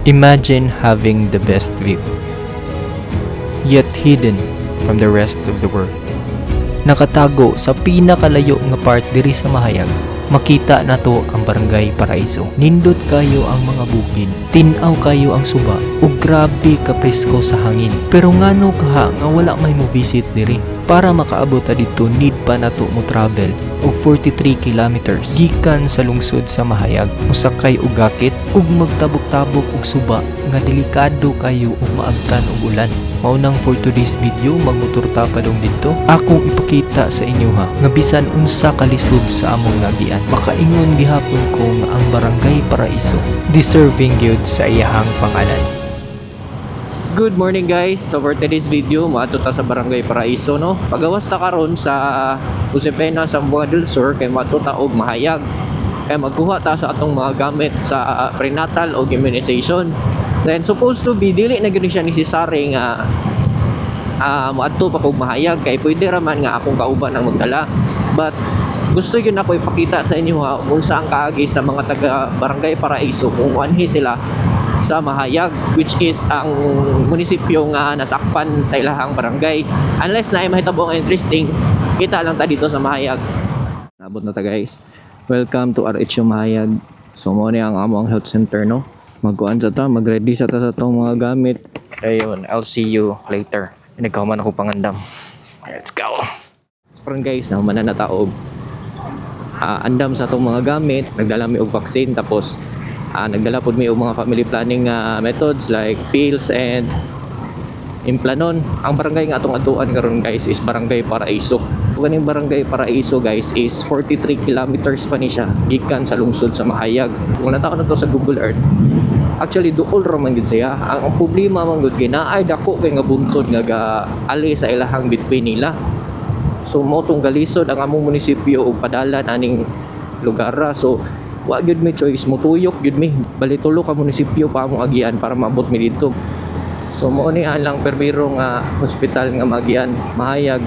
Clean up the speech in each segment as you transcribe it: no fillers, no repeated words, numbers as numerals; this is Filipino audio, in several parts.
Imagine having the best view, yet hidden from the rest of the world. Nakatago sa pinakalayo nga part diri sa Mahayag, makita nato ang Barangay Paraiso. Nindot kayo ang mga bukid, tinaw kayo ang suba, ug grabe ka presko sa hangin. Pero ngano kaha nga wala may mo visit diri? Para makaabot dito, need pa nato mo travel og 43 kilometers gikan sa lungsod sa Mahayag. Musakay og gakit ug magtabok-tabok og suba nga delikado kayo ug maabtan og ulan. Maunang for today's video, magmotor ta padong dito. Akong ipakita sa inyo ha nga bisan unsa kalisod sa among nagian, makaingon gihapon ko nga ang Barangay Paraiso deserving gyud sa iyahang pangalan. Good morning guys. So for today's video, maato ta sa Barangay Paraiso no. Pagawas ta karon sa Josepina Zamboanga del Sur kay maato ta og Mahayag. Kay magkuha ta sa atong mga gamit sa prenatal o immunization. Then supposed to be dili na gyud siya necessary nga maato pa kog Mahayag kay pwede ra man nga akong kauban ang magdala. But gusto yun ako ipakita sa inyo ha kung saan kaagi sa mga taga Barangay Paraiso kung anhi sila sa Mahayag, which is ang munisipyo nga nasakpan sa ilahang barangay. Unless na ay mahitabo nga interesting, kita lang ta dito sa Mahayag. Nabot na ta guys. Welcome to RHU Mahayag. So mo ni ang among health center no. Magkuan sa ta, magready sa ta sa tong mga gamit. Ayun, I'll see you later. Inagaw man ako pangandam. Let's go. Karon guys, naman na taog. Andam sa tong mga gamit, nagdala mi og vaccine tapos nagdala pod mi og mga family planning methods like pills and implanon. Ang barangay nga atong atuan karon guys is Barangay Paraiso. Kaning Barangay Paraiso guys is 43 kilometers pa ni siya gikan sa lungsod sa Mahayag. Kung nataon na to sa Google Earth, actually duol ra man gid siya. Ang problema man gud kay naay dako kay nga buntod nga ali sa ilahang between nila. So mo tong galisod ang among munisipyo og padalan aning lugar. So wa gyud may choice, mutuyok gyud mi. Bali tulo ka munisipyo pa among agian para maabot mi dito. So mo ni lang permiro nga hospital nga maagian, Mahayag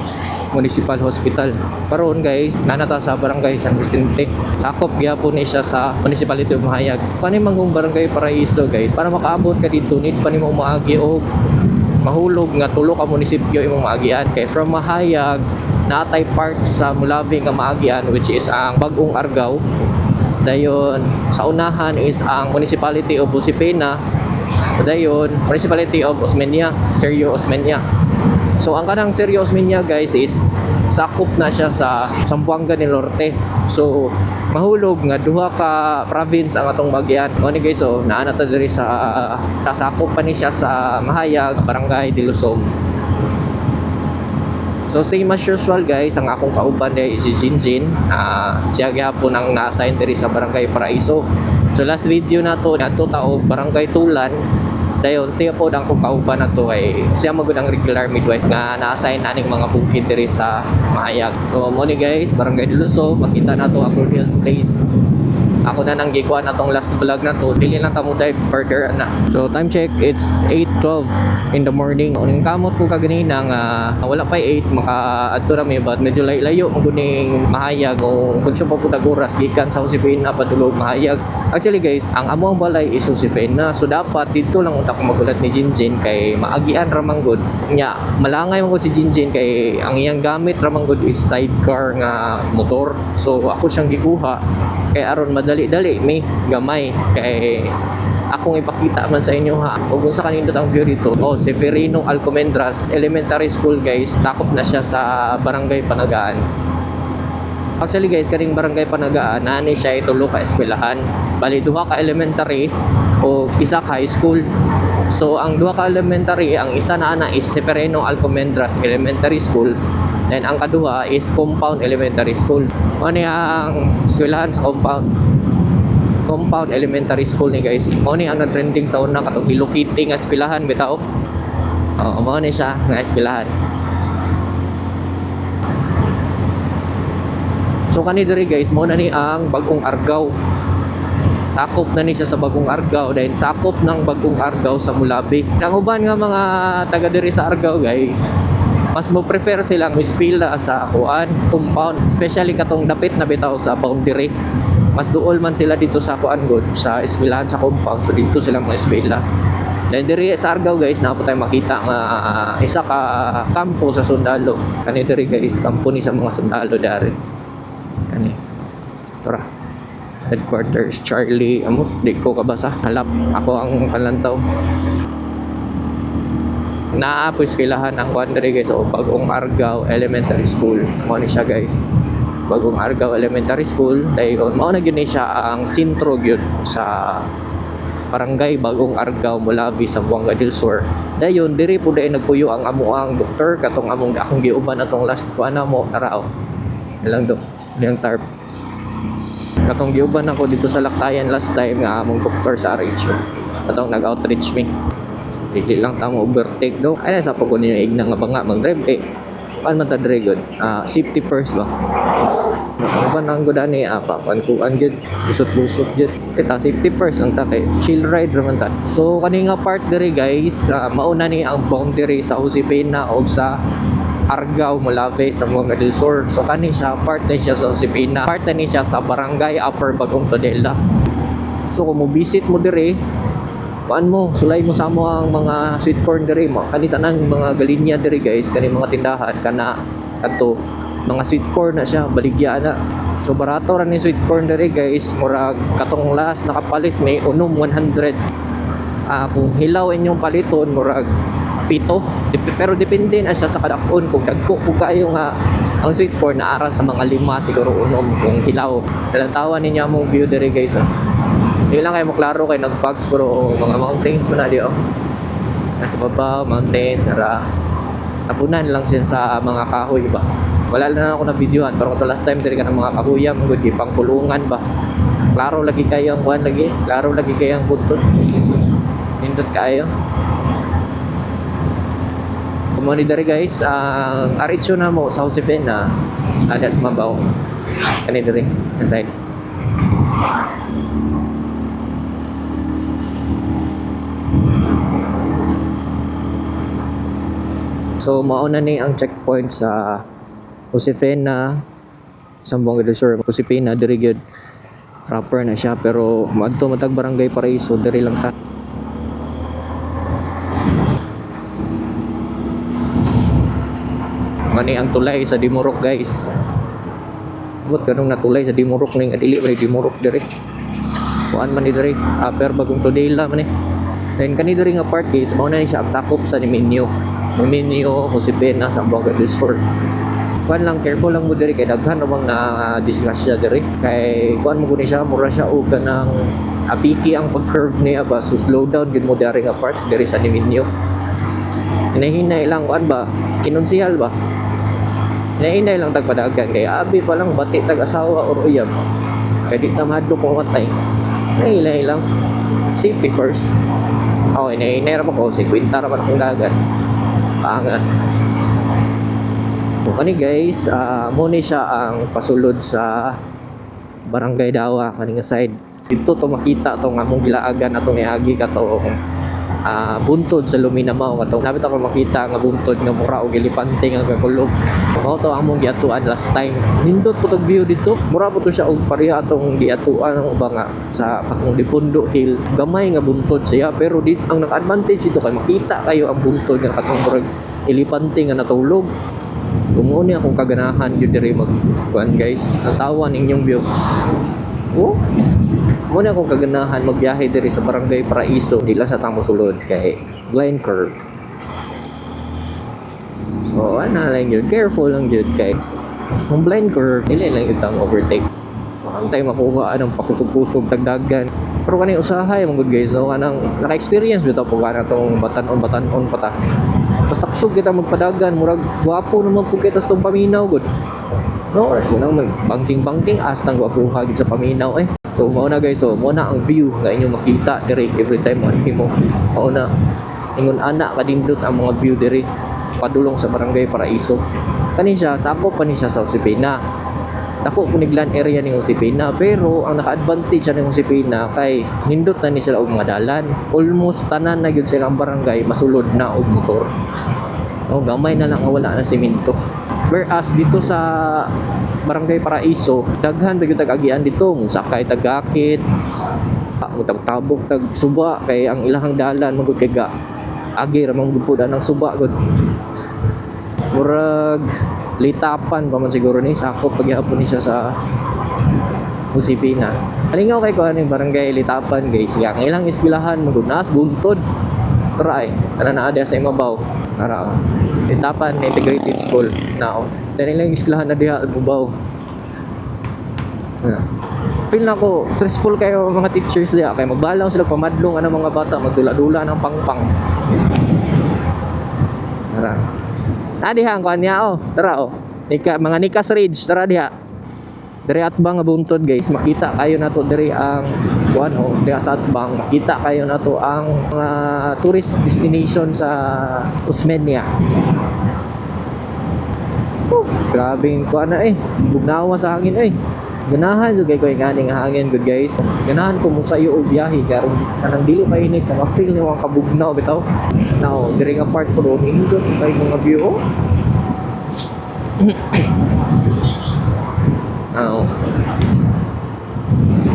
Municipal Hospital. Karon guys, nanata sa Barangay San Vicente. Sakop gyapon ni siya sa Municipality of Mahayag. Kani manghong Barangay Paraiso guys, para makaabot ka dito need pa nimo maagi og mahulog nga tulo ka munisipyo imong maagian. Kay from Mahayag natay part sa Mulabi nga maagian which is ang Bagong Argao. Dayon sa unahan is ang Municipality of Josepina. Dayon Municipality of Osmeña, Sergio Osmeña. So ang kanang Sergio Osmeña guys is sakop na siya sa Zamboanga del Norte. So mahulog nga duha ka province ang atong magian. Oni guys, so naana ta diri sa sakop pa ni siya sa Mahayag, Barangay de Luzon. So same as usual guys, ang akong kauban ay si Jinjin. Siya gyapon ang na-assign diri sa Barangay Paraiso. So last video na to taog Barangay Tulan. Dayon siya po ang akong kauban na to ay siya magud ang regular midwife nga na-assign aning mga bukid diri sa Mahayag. So mo ni guys, Barangay de Luzon, makita na to ang Cordial's Place. Ako na nang gikuha na tong last vlog na to. Dili lang kamo dive further na. So time check, it's 8:12 in the morning. Uning kamot ko kaganina nga wala pa 8 maka-adto ra mi but medyo layo mo kuning Mahayag o kun siya pa pud oras gikan sa Josepina padulog Mahayag. Actually guys, ang among balay is Josepina. So dapat dito lang unta ko magulat ni Jinjin kay maagian ra man gud. Nya malangay man gud si Jinjin kay ang iyang gamit ra man gud is sidecar nga motor. So ako siyang gikuha kay aron madali-dali may gamay kay akong ipakita man sa inyo ha ug sa kanindot ang view dito. Severino Alcomendras Elementary School guys, takop na siya sa Barangay Panagaan. Actually guys, kaning Barangay Panagaan naani siya itulo ka eskwelahan, bali duha ka elementary o isa ka high school. So ang duha ka elementary, ang isa na ana is Severino Alcomendras Elementary School. Then ang kaduha is Compound Elementary School. Ano ang eskwelahan sa Compound Elementary School ni guys. Ano ang nag-trending sa una katong Hello Kitty nga eskwelahan bitaw. Mao ni siya nga eskwelahan. So kani diri guys, mo na ni ang Bagong Argao. Sakop na ni siya sa Bagong Argao, dahil sakop ng Bagong Argao sa Mulabi. Ang uban nga mga taga diri sa Argao guys, mas mo prefer silang mispila sa kuan compound, especially katong dapit na bitaw sa boundary. Mas duol man sila dito sa kuan god sa eskwelahan sa compound, so dito sila mga eskwela. Then diri sa Argao guys, na po tayo makita nga isa ka kampo sa sundalo. Kani diri guys, kampo ni sa mga sundalo dari. Kani. Tara. Headquarters Charlie, amo di ko kabasa. Halap ako ang panlantaw. Naa po eskwelahan ang kuan diri guys, o Bagong Argao Elementary School. Mo ni siya guys. Bagong Argao Elementary School, dayon mao na gyud ni siya ang sentro gyud sa Barangay Bagong Argao, Mulabi, Zamboanga del Sur. Dayon diri po dai nagpuyo ang amuang doktor katong among akong giuban atong last kuan mo tarao. Ilang do, yang tarp. Katong giuban ako dito sa Laktayan last time nga among doktor sa RH. Katong nag-outreach me. Dili lang ta mo overtake do. Ay sa pagko niya igna nga banga mag-drive paano man ta dire good? Safety first ba? Ano ba nang goda ni apa kuan gyud lusot gyud kita safety first ang ta kay chill ride ra man ta. So kani nga part dire guys, mauna ni ang boundary sa Josepina o sa Argao, Mulabe, Zamboanga del Sur. So kani siya part na siya sa Josepina, part na ni siya sa Barangay Upper Bagong Tudela. So kung mo visit mo dire, kuan mo, sulay mo sa mo ang mga sweet corn diri mo. Kanita nang mga galinya diri guys, kani mga tindahan kana kadto mga sweet corn na siya, baligya na. So barato ra ni sweet corn diri guys, murag katong last nakapalit ni unom 100. Kung hilaw inyong paliton murag pito. Pero depende na siya sa kadakon kung dagko kung kayo nga ang sweet corn na ara sa mga 5 siguro unom kung hilaw. Talantawan ninyo among view diri guys. Hindi lang kayo maklaro kayo nag-fogs pero mga mountains mo na di nasa baba, mountains, nara tapunan lang siya sa mga kahoy ba. Wala lang ako na videohan pero ito last time diri ka ng mga kahoyam good pang kulungan ba. Klaro lagi kayo ang kuhan lagi, klaro lagi kayo ang buntot. Nindot kayo. Kumani diri guys, ang aritso na mo sa Josepina ada sa mabaw. Kani diri na side. So mauna ni ang checkpoint sa Josepina, Zamboanga del Sur. Josepina diri gyud proper na siya pero madto matag Barangay Paraiso diri lang ta. Mani ang tulay sa Dimorok guys. But ganung natulay sa Dimorok ning adili ba Dimorok diri. Kuan man ni diri, Upper Bagong Tudela man ni. Then kani diri nga part guys, mao na ni siya ang sakop sa Niminyo. Niminyo, Josepina, Zamboanga del Sur. Kuan lang careful lang mo diri kay daghan ra mga disgrasya diri. Kay kuan mo guni siya mura siya og kanang apiki ang pag-curve niya ba so slow down gid mo diri nga part diri sa Niminyo. Hinahinay lang kuan ba, kinunsihal ba. Hinahinay lang tagpadagan kay abi pa lang bati tag-asawa or uyab. Kay di ta mahadlok ko matay. Hinahinay lang. Safety first. Hinahinay ra ko si kwenta ra man akong dagat. Paangat. So kani guys, mo ni siya ang pasulod sa Barangay Dawa kani nga side. Dito to makita to nga mong gilaagan atong niagi kato buntod sa Luminamaw kato. Nabit ako makita nga buntod nga mura og gilipante nga kakulog. Mao to ang mong giatuan last time. Nindot po tag view dito. Mura po to siya og pareha atong giatuan ang uba nga sa katong Dipundo Hill. Gamay nga buntod siya pero dit ang naka-advantage dito kay makita kayo ang buntod nga katong murag ilipante nga natulog. So mo ni akong kaganahan gyud diri magkuan guys. Natawan inyong view. Oh. Mo ni akong kaganahan magbiyahe diri sa Barangay Paraiso dila sa tamo sulod kay blind curve. So ana lang yun, careful lang yun kay kung blind curve dili lang itang overtake. Antay makuha anong pakusog-kusog tagdagan. Pero kanay usahay mga good guys no kanang naka-experience bitaw po kana tong batanon pata. Basta kusog kita magpadagan murag gwapo naman po kita sa tong paminaw good. No, or nang banking astang gwapuha gid sa paminaw eh. So mao na guys, so mao na ang view nga inyo makita diri every time mo. Mao na ingon ana kadindot ang mga view diri padulong sa Barangay Paraiso. Kani siya sakop pa ni siya sa Josepina. Dako puniglan area ni Josepina pero ang naka-advantage ni Josepina kay nindot na ni sila og mga dalan. Almost tanan na gyud silang barangay masulod na og motor. Oh, gamay na lang nga wala na semento. Whereas dito sa Barangay Paraiso, daghan ba yung tag-agian dito, musakay tagakit, tabok tag suba kay ang ilahang dalan magud kay ga agi ra man gud ng suba gud. Murag litapan pa man siguro ni sakop pagyapon ni siya sa Usipina. Alingaw kay ko ano yung barangay Litapan guys. Ang ilang eskwelahan magud nas buntod. Try ana na ada sa imabaw. Ara Litapan Integrated School now. Dali lang eskwelahan na diha bubaw. Feel na ko stressful kayo mga teachers diha kay magbalaw sila pamadlong ano mga bata magdula-dula ng pangpang. Tara. Diha ang kanya oh. Tara oh. Mga Nikas Ridge tara diha. Dari Atbang nga buntod guys, makita kayo na to dari ang ano, diha sa Atbang, makita kayo na to ang mga tourist destination sa Osmeña. Grabe ko na bugnawa sa hangin Ganahan jud kay ko ganing hangin good guys. Ganahan ko mo sayo og biyahe karon kanang dili pa init nga feel ni ang kabugnaw bitaw. Now, diri nga part ko do hindot kay mga view.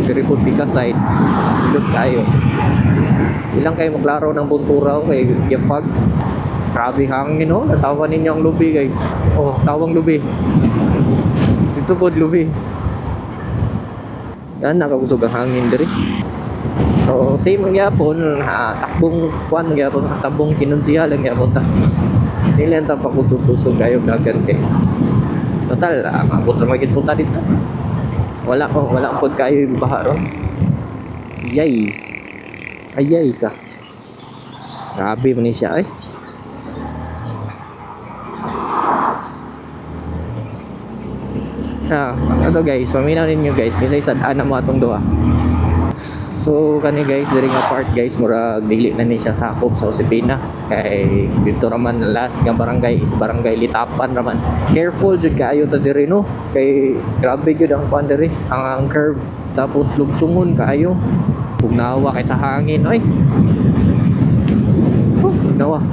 Diri po pika side. Dudot tayo. Ilang kayo maglaro ng bunturaw kay Gifag. Grabe hangin natawa ninyo ang lubi guys. Oh, tawang lubi. Dito po lubi. Yan, nakakusog ang hangin diri. So, same ang yapon, takbong kuan yapon, tabong kinunsiya lang yapon ta. Dili ang pakusog-kusog kayo dagan kay. Total, mabot ra magid punta dito. Wala pod kayo baha ron. Ayay ka. Grabe man ni siya Ito guys, paminaw ninyo guys kasi sad-an na mo atong duha. So kani guys, diri nga part guys murag dili na ni siya sakop sa Usipina kay dito raman last nga barangay is barangay Litapan raman. Careful jud kaayo ta diri no kay grabe gyud ang kuan diri ang curve tapos lugsungon kaayo. Bugnawa kay sa hangin bugnawa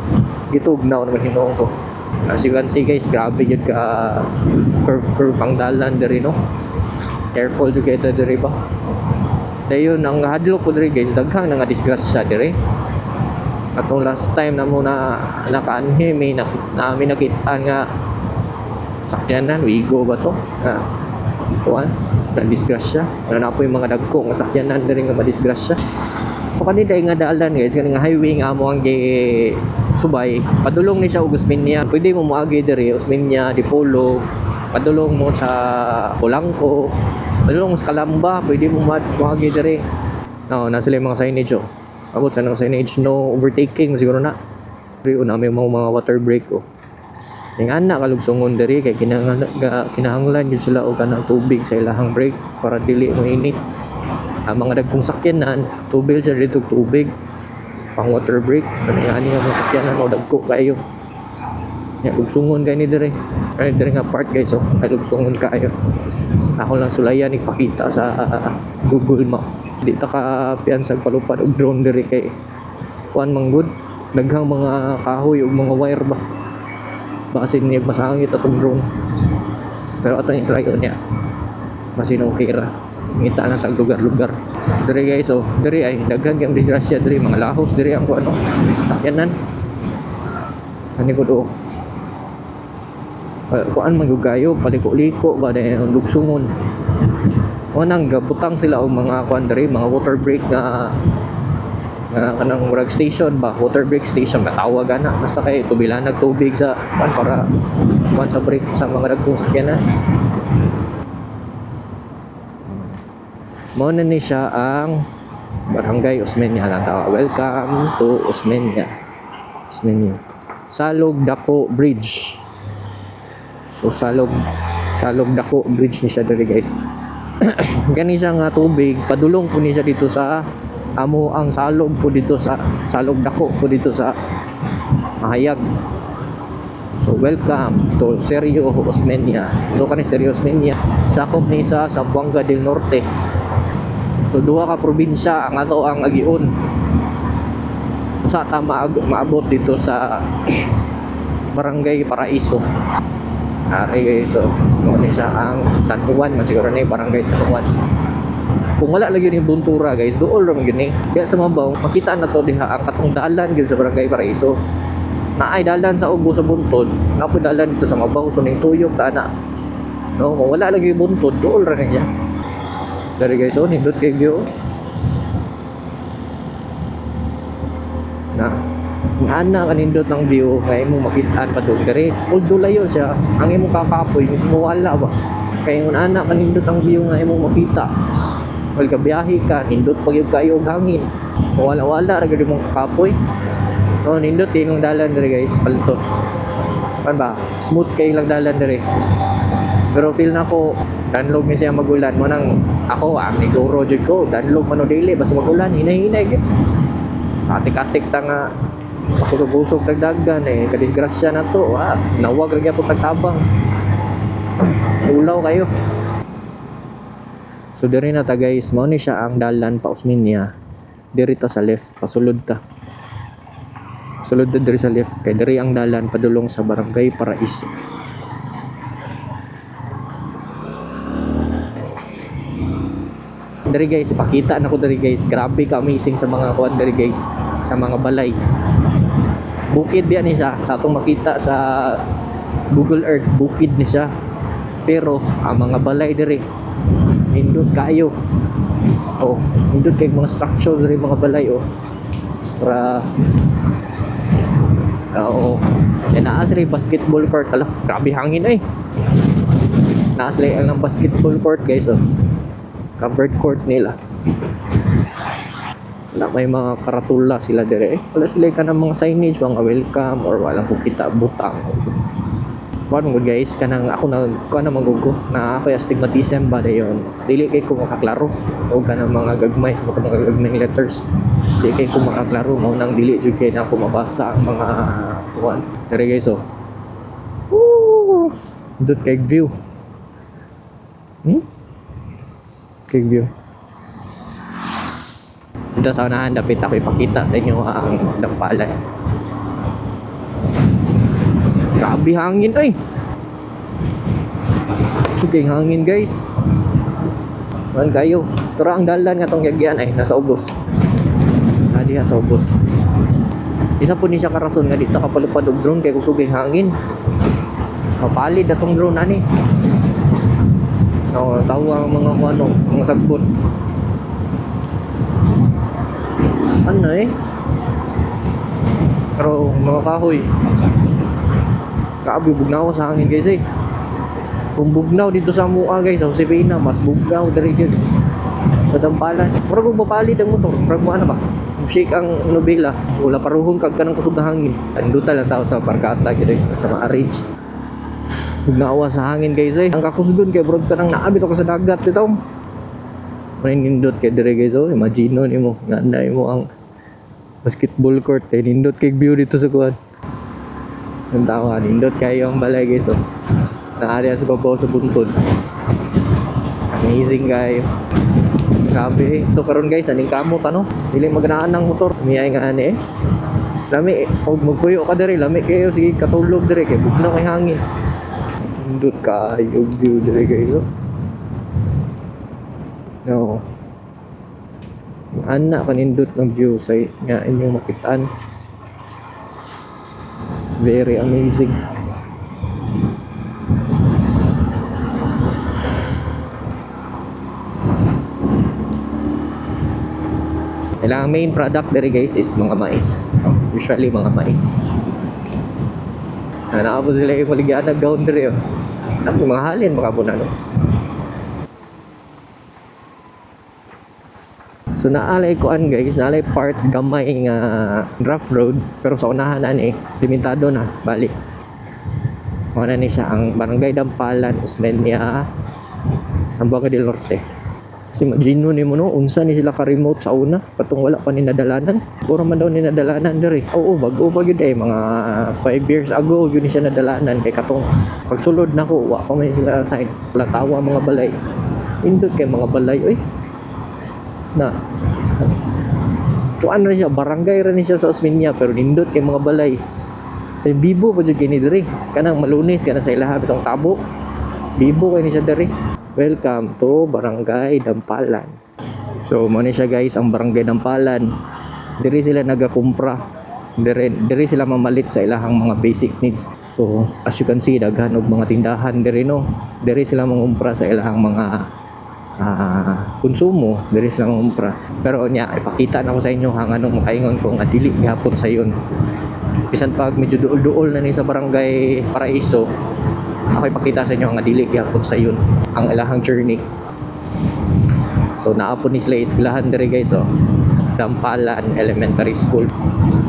gitugnaw naman hinuon ko. As you can see guys, grabe yun ka curve ang dalan diri no. Careful jud kayo diri ba. Dayon ang hadlok ko diri guys, daghang nga disgrasya diri. Atong last time na muna nakaanhi may namin nakita nga sakyanan Wigo ba to? Kuan, na disgrasya. Na po yung mga dagko nga sakyanan diri nga madisgrasya. So kanina nga dalan guys, kanina nga highway nga mo ang subay, padulong ni siya og Osmeña. Pwede mo moagi diri Osmeña, Dipolo, padulong mo sa Polanco, padulong sa Calamba, pwede mo moagi diri. Na sila yung mga signage abot sa nang signage no overtaking siguro na. Pero una may mga water break Ning ana kalugsungon diri kay kinahanglan yun sila og kanang tubig sa ilahang break para dili mo init. Ang mga dagkong sakyanan, tubig sa dito tubig pang water break ani nga mga sakyanan o dagko kayo lugsungon kayo ni dire nga part guys lugsungon kayo. Ako lang sulayan ipakita sa Google Map di ta ka piansag palupad og drone dire kay kuan manggod daghang mga kahoy ug mga wire ba baka siniyag masangit atong drone pero atong i-try niya masin okay ra ngita na sa lugar-lugar diri guys diri ay daghan gyud disgrasya diri mga lahos diri ang kuno sakyanan kani ko do kuan mangugayo paliko-liko ba dayon lugsungon wanang gabutang sila og mga kuan diri mga water break nga kanang murag station ba water break station katawag ana basta kay tubilan nagtubig sa kuan para kuan sa break sa mga dagkong sakyanan. Mao na ni siya ang Barangay Osmeña lang tawa. Welcome to Osmeña. Salog Dako Bridge. So Salog Dako Bridge ni siya diri guys. Gani siya nga tubig, padulong po ni siya dito sa amo ang salog po dito sa Salog Dako po dito sa Mahayag. So welcome to Serio Osmeña. So kani Serio Osmeña sakop ni sa Zamboanga del Norte. So duha ka probinsya ang ato ang agiun. Sa ta maabot dito sa Barangay Paraiso. Ari guys, so mo ni sa ang San Juan man siguro ni barangay San Juan. Kung wala lagi ni buntura guys, dool ra man gini. Kaya sa mabaw, makita na to diha ang katong dalan gid sa barangay Paraiso. Naay dalan sa ubo sa buntod, napoy dalan dito sa mabaw so ning tuyok ta ana. No, kung wala lagi buntod, dool ra na siya. Dari guys, oh nindot kay view. Na ana kanindot ng view nga imong makitaan pa doon diri. Although layo siya, ang imong kakapoy mawala ba. Kay kun ana kanindot ang view nga imong makita. Wal ka biyahe ka, nindot pag yung kayo og hangin. Wala ra gid imong kakapoy. No, nindot yung dalan diri guys, palto. Kan ba? Smooth kay lang dalan diri. Pero feel na ko danlog ni siya magulan mo nang ako niguro jud ko danlog man o dili basta magulan hinay-hinay gid. Katik-katik ta nga pakusog-usog tagdagan kadisgrasya na to. Nawag ra gyapon tagtabang. Ulaw kayo. So diri na ta guys, mao ni siya ang dalan pa Osmeña. Diri ta sa left, pasulod ta. Sulod ta diri sa left kay diri ang dalan padulong sa barangay Paraiso. Dari guys, ipakita na ko dari guys. Grabe ka amazing sa mga kuan dari guys, sa mga balay. Bukid biya ni siya. Sa atong makita sa Google Earth, bukid ni siya. Pero ang mga balay diri nindot kayo. Oh, nindot kay mga structure diri mga balay oh. Para naasri basketball court. Ala, grabe hangin ay. Naasri ang basketball court guys oh. Covered court nila. Na may mga karatula sila dire. Wala sila ka ng mga signage, mga welcome or walang kukita butang. One good guys, kanang ako na magugo na ako astigmatism ba dayon. Dili kay ko makaklaro o kanang mga gagmay sa mga gagmay letters. Dili kay ko makaklaro mo nang dili jud kay na ako mabasa ang mga kuan. Dire guys oh. Woo! Dut kay view. Kay view. Dito sa unahan, dapat ako ipakita sa inyo ang dampalan. Grabe hangin ay. Sige hangin guys. Man kayo. Pero ang dalan nga tong yagyan ay nasa ubos. Diha sa ubos. Isa po ni siya karason nga dito kapalupad og drone kay kusuging hangin. Kapalid atong drone ani. Tawa ang mga mga sagbot. Ano pero mga kahoy kaabi bugnaw sa hangin guys eh. Kung bugnaw dito sa mua guys sa Josefina mas bugnaw diri gyud padampalan. Murag og mapalid ang motor, murag mo ano ba shake ang nobela wala paruhon kag kanang kusog na hangin. Anduta lang tao sa barkata gid sa ma-arrange. Bugnawa sa hangin guys eh. Ang kakusgon kay brod ka nang naabit ako sa dagat bitaw. Nindot kay dire guys oh. Imagine nimo nga mo ang basketball court nindot kay view dito sa kuan. Ang tawa nindot kayo ang balay guys oh. Naari sa babaw sa buntod. Amazing guys. Grabe. So karon guys aning kamot ano. Dili maganaan ng motor. Miyay nga ani lami og magpuyo ka dire lami kayo sige katulog dire kay bugnaw kay hangin. Nindot kayo view dire guys oh. No. Ana kanindot ng view sa nga inyong makitaan. Very amazing. Ang main product dere guys is mga mais. Usually mga mais. Naabot sila yung maligyan na gown dere. Ang mga halin makabuna no. So naalay kuan guys, naalay part gamay nga rough road pero sa unahan ani simentado na bali. Wala ni siya ang barangay Dampalan, Osmeña, Zamboanga del Norte. Si Magino ni mo no, unsa ni sila ka remote sa una, patong wala pa ni nadalanan. Puro man daw ni nadalanan diri. Oo, bago pa gyud mga 5 years ago gyud ni siya nadalanan kay katong pagsulod nako wa pa man sila sign. Wala tawa mga balay. Indot kay mga balay oy. Na kuan ra siya barangay ra ni siya sa Osmeña pero nindot kay mga balay So bibo pa jud kini diri. Kanang malunis kanang sa ilaha bitong tabo. Bibo kay ni siya diri. Welcome to Barangay Dampalan. So mo ni siya guys ang Barangay Dampalan. Diri sila nagakumpra. Diri sila mamalit sa ilahang mga basic needs. So as you can see daghan og mga tindahan diri no. Diri sila mangumpra sa ilahang mga konsumo, diri sila mangumpra. Pero nya ipakita na ko sa inyo hang anong makaingon ko nga dili gihapon sa yon. Bisan pag medyo duol-duol na ni sa Barangay Paraiso, ako ipakita sa inyo nga dili gihapon sa yon ang ilahang journey. So naapon ni sila eskwelahan diri guys oh. Dampalan Elementary School.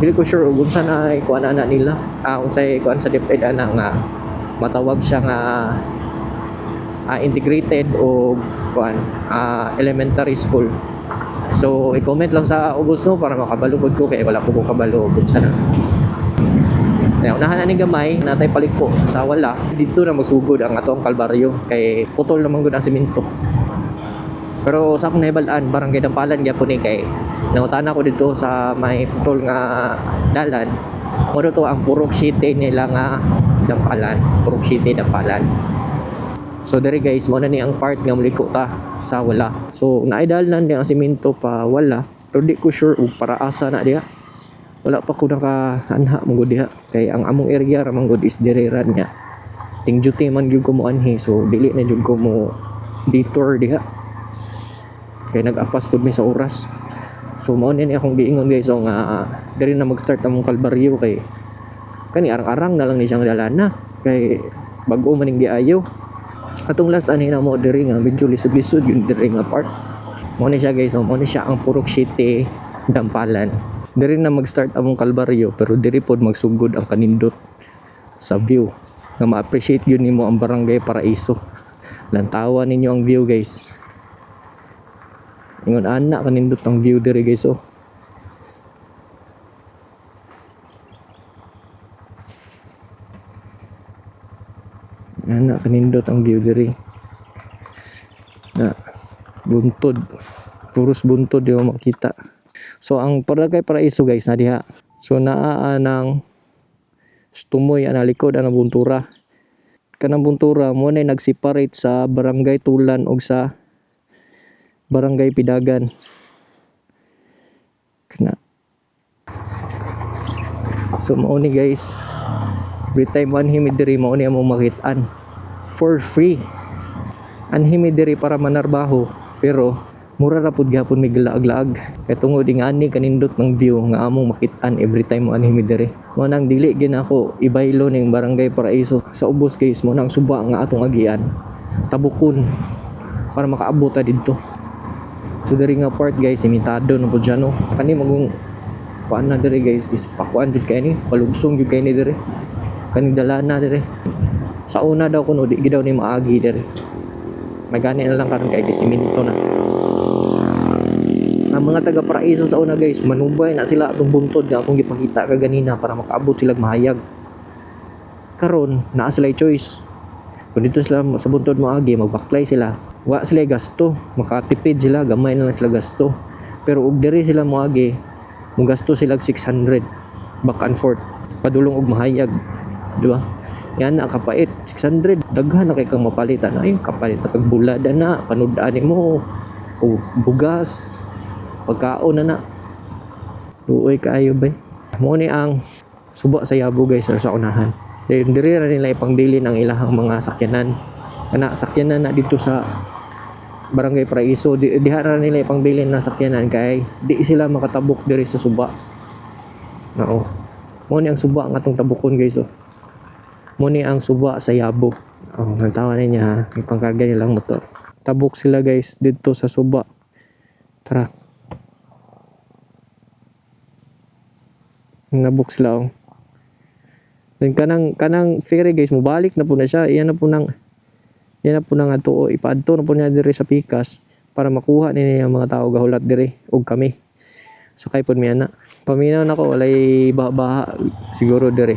Dili ko sure kung unsa na kuan ana nila. Unsay kuan sa DepEd ana nga matawag siya nga integrated o kuan elementary school. So i-comment lang sa August no para makabalugod ko kay wala ko kabalo unsa na. Now, unahan na ni gamay, natay paliko sa wala. Dito na magsugod ang atong kalbaryo kay putol naman gud ang semento. Pero sa akong nahibalaan, Barangay Dampalan gyapon ni kay nangutana ko dito sa may putol nga dalan. Mo to ang Purok City nila nga Dampalan, Purok City Dampalan. So dere guys, mo na ni ang part nga muliko ta sa wala. So naidalnan ni ang semento pa wala, pero di ko sure ug para asa na diha. Wala pa ko naka-anha mong diha kay ang among area ra manggod is direran niya. Ting duty man gyud ko mo anhi, so dili na gyud ko mo detour diha. Kay nag-apas pud mi sa oras. So mao ni akong giingon guys so nga diri na mag-start among kalbaryo kay kani arang-arang na lang ni siyang dalana kay bag-o man ning giayo. Atong last ani na mo diri nga medyo lisod-lisod yung diri nga part. Mao ni siya guys, mao ni siya ang Purok City Dampalan. Diri na mag-start among kalbaryo pero diri pod magsugod ang kanindot sa view. Nga ma-appreciate yun nimo ang Barangay Paraiso. Lantawan ninyo ang view guys. Ingon ana kanindot ang view diri guys oh. Ana kanindot ang view diri. Na buntod. Puros buntod di mo makita. So ang Barangay Paraiso guys na diha. So naa nang Tumoy ana likod ana buntura. Kanang buntura mo na nag-separate sa Barangay Tulan og sa Barangay Pidagan. Kana. So mao ni guys. Every time anhimid diri mao ni among makitaan for free. Anhimid diri para manarbaho pero mura ra pud gyapon may gilaag-laag kay tungod ing ani kanindot ng view nga among makitaan every time mo anhimid diri. Mo nang dili gid ako ibaylo ning Barangay Paraiso sa ubos guys mo nang suba nga atong agian. Tabukon para makaabot ta didto. So diri nga part guys imitado na pud siya no. Kani magong kuan na diri guys is pakuan jud kay ni palugsong jud kay ni diri. Kaning dalana diri. Sa una daw kuno di gid daw ni maagi diri. Magani na lang karon kay siminto na. Ang mga taga Paraiso sa una guys, manubay na sila atong buntod nga akong gipakita kaganina para makaabot sila mahayag. Karon naa sila choice. Kung dito sila sa buntod maagi, magbaklay sila. Wa sila gasto, makatipid sila, gamay na lang sila gasto. Pero ug diri sila moagi, mo gasto sila 600 back and forth padulong og mahayag, di ba? Yan na kapait 600 daghan na kay kang mapalitan ay kapalit kag bulada na panudan mo o bugas pagkaon na luoy kaayo bay. Mo ni ang suba sa Yabo guys sa unahan. Diri ra nila ipangbilin ang ilahang mga sakyanan. Kana sakyanan na dito sa Barangay Paraiso diha ra nila ipangbilin na sakyanan kay di sila makatabok diri sa suba. Nao. Mo ni ang suba nga atong tabukon guys oh. Mo ni ang suba sa Yabo. Oh, nantawa niya ipangkarga nilang motor. Tabok sila guys dito sa suba. Tara. Nabuk sila oh. Then kanang ferry guys mobalik na po na siya. Yan na po nang ato ipaadto na po niya diri sa Pikas para makuha ni ang mga tao gahulat diri og kami. Sakay pod mi ana. Paminaw nako walay baha siguro diri.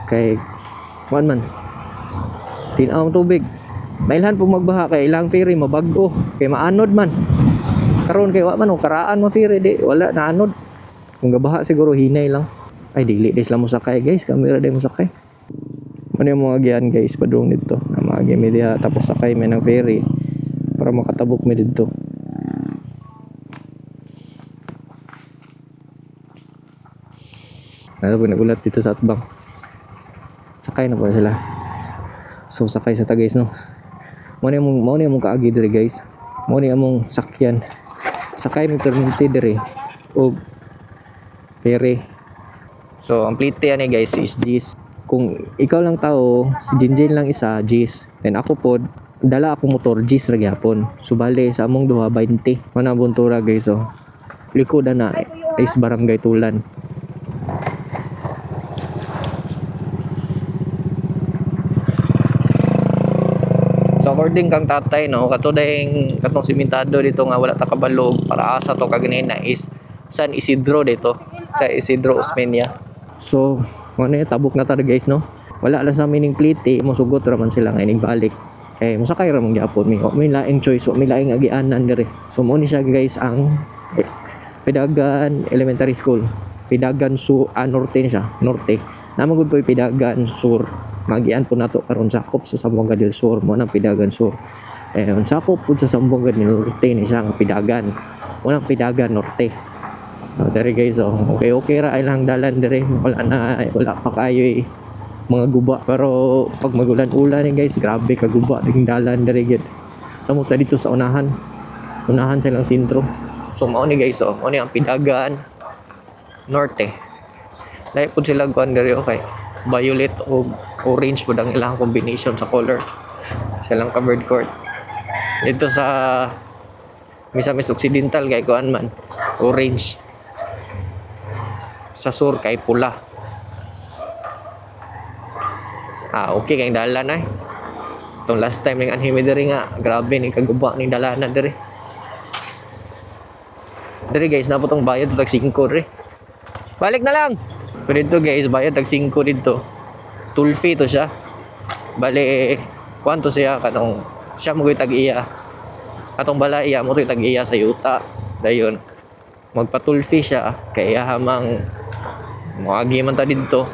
Kay kuan man. Tinaw ang tubig. Mailhan po magbaha kay ilang ferry mabag-o kay maanod man. Karon kay wa man karaan mo ferry di wala naanod. Kung gabaha siguro hinay lang. Ay dili dis lang mo sakay guys, kamera day mo sakay. Ano yung mga agian guys padung dito. Na mga agi mi diha tapos sakay may ng ferry para makatabok mi dito. Ano po nagulat dito sa atbang. Sakay na po sila. So sakay sa guys no. Mo ni mong kaagi diri guys. Mo ni among sakyan. Sakay mi perminti diri. O ferry. So ang plite ani guys is G's. Kung ikaw lang tao, si Jinjin lang isa, G's. Then ako po, dala ako motor, G's ra gyapon. Subali sa among duha 20. Mana buntura guys oh. Likod na is barangay Tulan. So according kang tatay no, katong simentado dito nga wala ta kabalog para asa to kaganina is San Isidro dito, sa Isidro Osmeña. So ano tabok na ta guys no. Wala lang sa mining plite, mosugot ra man sila nga ining balik. Kay mosakay ra man gyapon mi. May laing choice, may laing agianan diri. So mo ni siya guys ang Pidagan Elementary School. Pidagan Norte siya, Norte. Namagud po Pidagan Sur. Magian po nato karon sakop sa Zamboanga del Sur mo nang Pidagan Sur. Sakop po sa Zamboanga del Norte ni siya nga Pidagan. Mo nang Pidagan Norte. Dari guys okay ra ay lang dalan diri wala pa kayo mga guba pero pag magulan-ulan ni guys grabe ka guba ding dalan diri gyud. Samo ta dito sa unahan sa ilang sentro. So mao ni guys mao ni ang Pidagan Norte. Lahi po sila kuan diri okay. Violet o orange po ang ilang combination sa color. Silang covered court. Dito sa Misamis Occidental kay kuan man orange. Sa sur kay pula. Okay kay dalan ay. Itong last time ning anime diri nga grabe ni kaguba ning dalanan diri. Diri guys na po tong bayad tag 5 diri. Balik na lang. Pero dito guys, bayad tag 5 dito. Toll fee to siya. Bale, kwanto siya katong siya mo tag-iya. Katong balaya mo to tag-iya sa yuta. Dayon. Magpa-toll fee siya kaya hamang moagi man ta dito.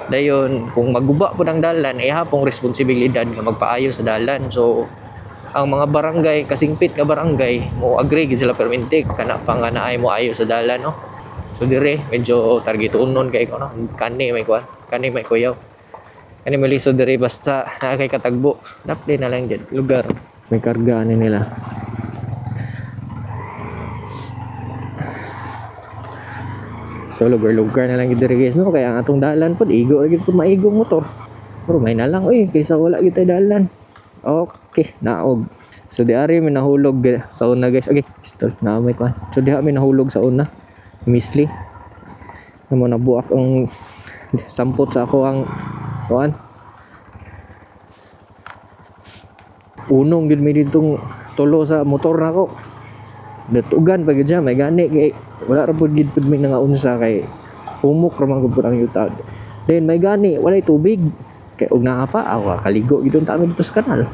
Dayon, kung maguba po ng dalan, ay hapong responsibilidad nga magpaayo sa dalan. So, ang mga barangay, kasingpit nga barangay, mo agree gid sila permintik kana pa nga naay mo ayo sa dalan no. So dire medyo target unon kay ko no. Kani may kuyaw. Kani may liso dire basta na kay katagbo. Dapli na lang diyan lugar. May karga ani nila. So lugar na lang dire guys no kaya ang atong dalan pod igo lagi pod maigong motor. Pero may na lang kaysa wala gyud tay dalan. Okay, naog. So di ari mi nahulog sa una guys. Okay, stall na may kuan. So di mi nahulog sa una. Misli na mo nabuak ang sampot sa ako ang kuan unong gid mi ditong tulo sa motor nako datugan pag dyan may gani kay wala ra pud gid pud mi nangaunsa kay humok ra man gud ang yuta then may gani walay tubig kay og naa pa kaligo gid ta mi dito sa kanal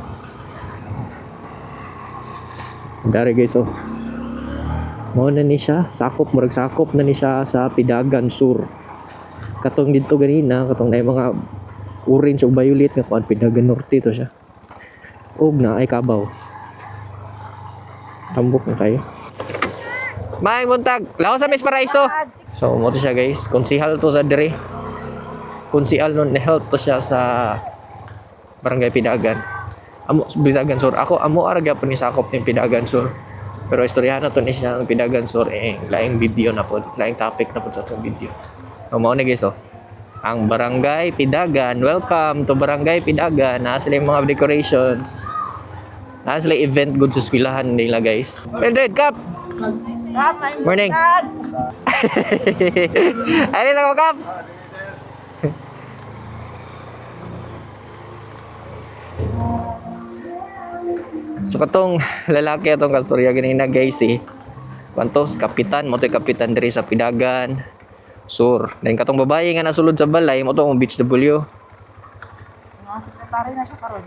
dari guys mo na ni siya murag sakop na ni siya sa Pidagan Sur katong dito ganina katong na mga orange o violet nga kuan Pidagan Norte to siya og na ay kabaw tambok na kayo May buntag lawas sa Miss Paraiso so mo to siya guys konsihal to sa dire konsihal nun help to siya sa Barangay Pidagan Pidagan Sur ako amo ara gyapon ni sakop ning Pidagan Sur. Pero istoryahan na to ni siya ng Pidagan Sur laing video na po, laing topic na po sa itong video. Mao na guys ang Barangay Pidagan. Welcome to Barangay Pidagan. Naa sila yung mga decorations. Naa sila event good sa eskwelahan nila guys. Mildred, Kap! Morning! Ayun na ko, Kap! So katong lalaki atong kastorya ganina guys kwantos kapitan mo to'y kapitan diri sa Pidagan Sur. Then katong babae nga nasulod sa balay mo to ang beach W. Mga sekretary na siya karon.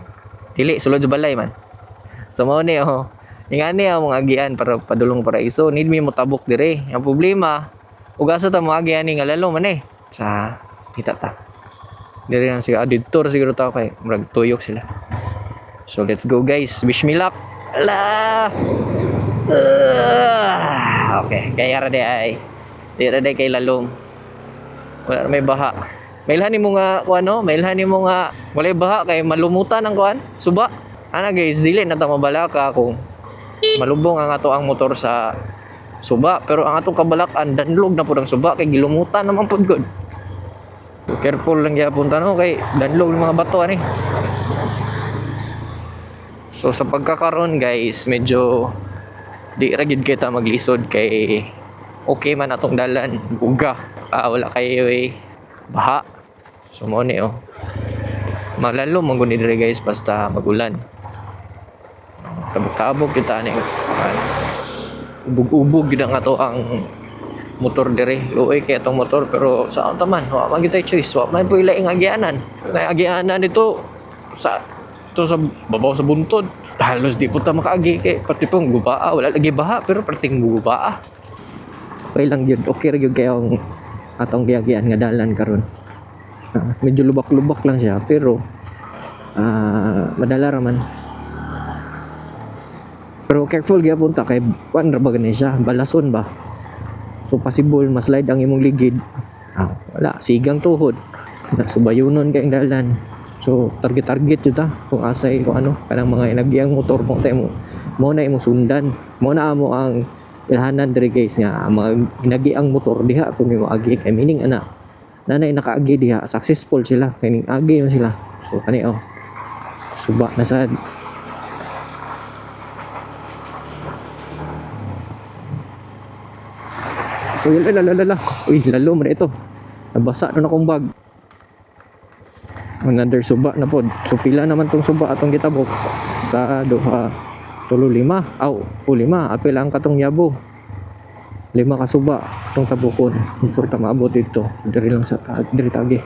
Dili sulod sa balay man. So mao ni ingani ang mga agian para padulong Paraiso need mi mo tabok dire. Ang problema ug asa ta mo agian nga lalo man sa kita ta. Diri lang siguro dito siguro ta kay murag tuyok sila. So let's go guys. Wish me luck. Ala. Okay, kaya ra ay. Di ra kay lalong. Wala may baha. Mailhan mo nga kuan no, mailhan mo nga walay baha kay malumutan ang kuan, suba. Ana guys, dili na ta mabalaka kung malubong ang ato ang motor sa suba, pero ang atong kabalakan danlog na pud ang suba kay gilumutan naman pud gud. Careful lang gyapon ta no kay danlog yung mga bato ani. So sa pagkakaroon guys, medyo di ra gid kita maglisod kay okay man atong dalan, buga. Wala kayo baha. So mo ni malalo man gud diri guys basta magulan. Tabog-tabog kita ani. Ubog-ubog gid ang ato ang motor diri. Luoy kay atong motor pero saan ta man, wa man kita choice. Wa man po ilaing agianan. Kay agianan dito sa babaw sa buntod. Halos di po ta makaagi kay pati pong gubaa, wala lagi baha pero perting gubaa. Okay lang yun. Okay ra gyud kay ang atong giagian nga dalan karon. Medyo lubak-lubak lang siya pero madala ra man. Pero careful gyapon ta kay kuan ra ba gani siya, balason ba. So possible maslide ang imong ligid. Wala sigang tuhod. Subayunon kay ang dalan. So target jud ta kung asay kung ano kanang mga inagiyang motor mo tayo mo na imong sundan. Mo na amo ang ilhanan diri guys nga mga inagiang motor diha kung mo agi kay meaning ana nanay nakaagi diha successful sila kay ning agi man sila. So kani suba na sad. Uy, lalala. Uy, lalo man ito. Nabasa na akong bag. Another suba na pod. So pila naman tong suba atong gitabok sa duha tulo lima. Lima. Apil ang katong yabo. 5 ka suba tong tabukon. Before ta maabot dito. Diri lang sa diri tagi.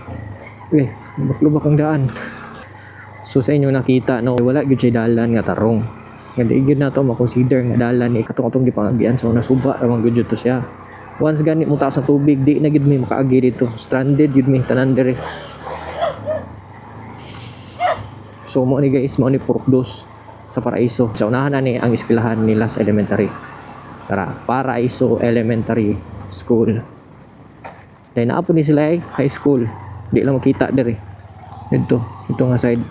Okay, lubak ang daan. So sa inyo nakita no, wala gyud siya dalan nga tarong. Nga di gyud nato ma-consider nga dalan ni katong gipangagian sa una suba ra man gyud to siya. Once gani mo taas sa tubig, di na gid may makaagi dito. Stranded gid may tanan dire. So mo ni guys, mo ni Purkdos sa Paraiso. Sa unahan na ni ang eskwelahan nila sa elementary. Tara, Paraiso Elementary School. Dahil naapo ni sila high school. Di lang makita dire. Dito nga side.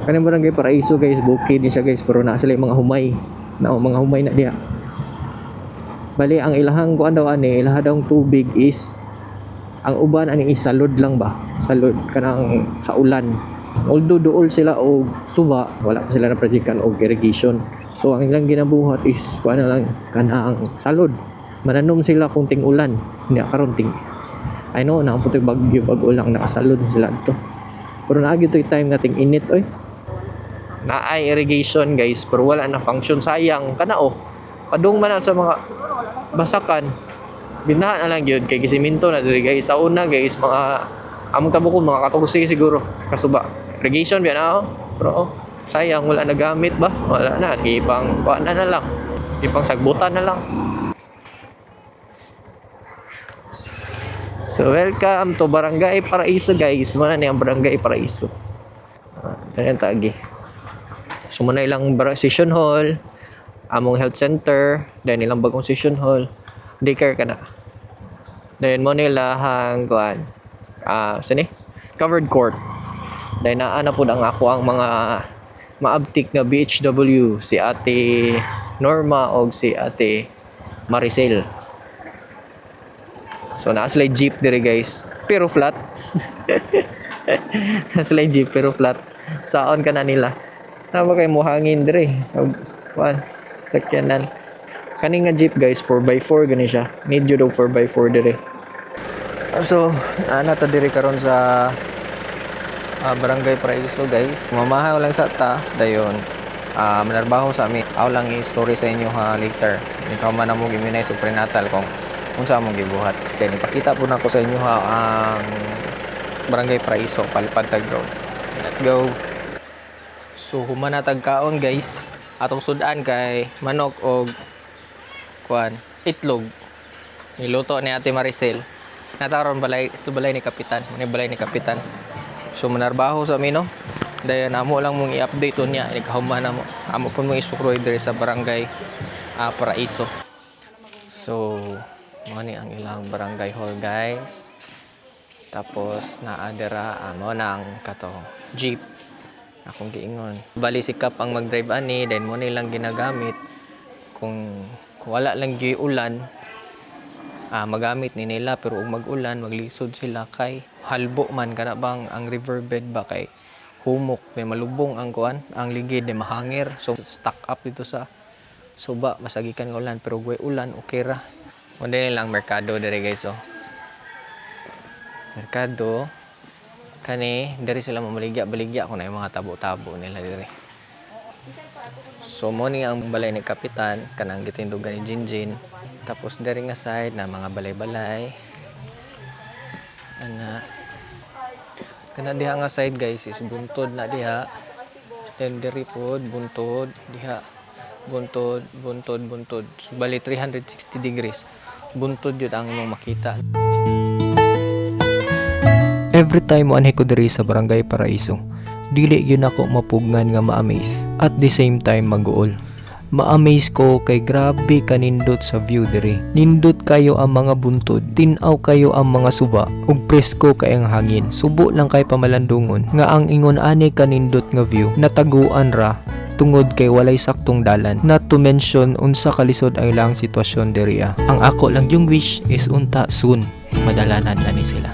Kanang barangay Paraiso guys, bukid din siya guys, pero na sila mga humay. Mga humay na diha. Bali ang ilahang kuan daw ani, ilaha daw tubig is ang uban ani is salod lang ba? Salod kanang sa ulan. Although dool sila og suba, wala pa sila na projektan og irrigation. So ang ilang ginabuhat is kuan na lang kanang salod. Mananom sila kung ting ulan, hindi karon ting. I know na putoy bagyo lang nakasalod sila dito. Pero naagi to time nga ting init oy. Naay irrigation guys, pero wala na function, sayang kana padung man na sa mga basakan. Binahan na lang yun kay gisiminto na diri guys. Sa una guys mga among tabukon mga 14 siguro kasuba. Irrigation biya na pero sayang wala na gamit ba? Wala na, ipang kuan na lang. Ipang sagbutan na lang. So welcome to Barangay Paraiso guys. Mana ni ang Barangay Paraiso. Ganyan tagi. So muna ilang session hall, among health center, then ilang bagong session hall, daycare ka na. Then mo nila hang kuan. Sini? Covered court. Then naana po ang ako ang mga maabtik nga BHW, si Ate Norma o si Ate Maricel. So naaslay jeep dire guys, pero flat. Naaslay jeep pero flat. Saon ka na nila. Tama kay mo hangin dire. Kuan. Sakyanan. Kani nga jeep guys, 4x4 gani siya. Need you daw 4x4 dire. So, nata dire karon sa Barangay Paraiso guys. Mamahaw lang sa ta dayon. Manarbaho sa amin. Aw lang i-story sa inyo ha later. Ikaw man mo giminay sa prenatal kung unsa mo gibuhat. Kaya ipakita po nako sa inyo ha ang Barangay Paraiso, Palipad Road. Let's go. So, human na tagkaon guys. Atong sudan kay manok og kuan itlog niluto ni Ate Maricel. Nataron balay, ito balay ni Kapitan. Muna balay ni Kapitan. So manarbaho sa amin no. Dahil namo lang mong i-update niya, ikahuman na mo. Amo po mong isukroy diri sa barangay Paraiso. So, mo ni ang ilang barangay hall guys. Tapos naadera amo nang kato jeep akong giingon. Bali sikap ang mag-drive ani, then mo nilang ginagamit kung wala lang gyud ulan. Magamit ni nila pero ug mag-ulan maglisod sila kay halbo man kana bang ang riverbed ba kay humok may malubong ang kuan ang ligid ay mahangir so stuck up dito sa suba masagikan ng ulan pero way ulan okay ra mo din lang merkado dire guys merkado kani dari sila mamaligya-baligya kung na yung mga tabo-tabo nila dire. So mo ni ang balay ni Kapitan kanang gitindugan ni Jinjin. Tapos dari nga side na mga balay-balay. Ana. Kana diha nga side guys is buntod na diha. Then diri pod buntod diha. Buntod. So, bali 360 degrees. Buntod yun ang imong makita. Every time mo anhi ko diri sa Barangay Paraiso, dili yun ako mapugnan nga ma-amaze. At the same time mag-uol. Ma-amaze ko kay grabe kanindot sa view diri. Nindot kayo ang mga buntod, tinaw kayo ang mga suba, ug presko kay ang hangin. Subo lang kay pamalandungon nga ang ingon ani kanindot nga view nataguan ra tungod kay walay saktong dalan. Not to mention unsa kalisod ang ilang sitwasyon diri. Ang ako lang yung wish is unta soon madalanan ani sila.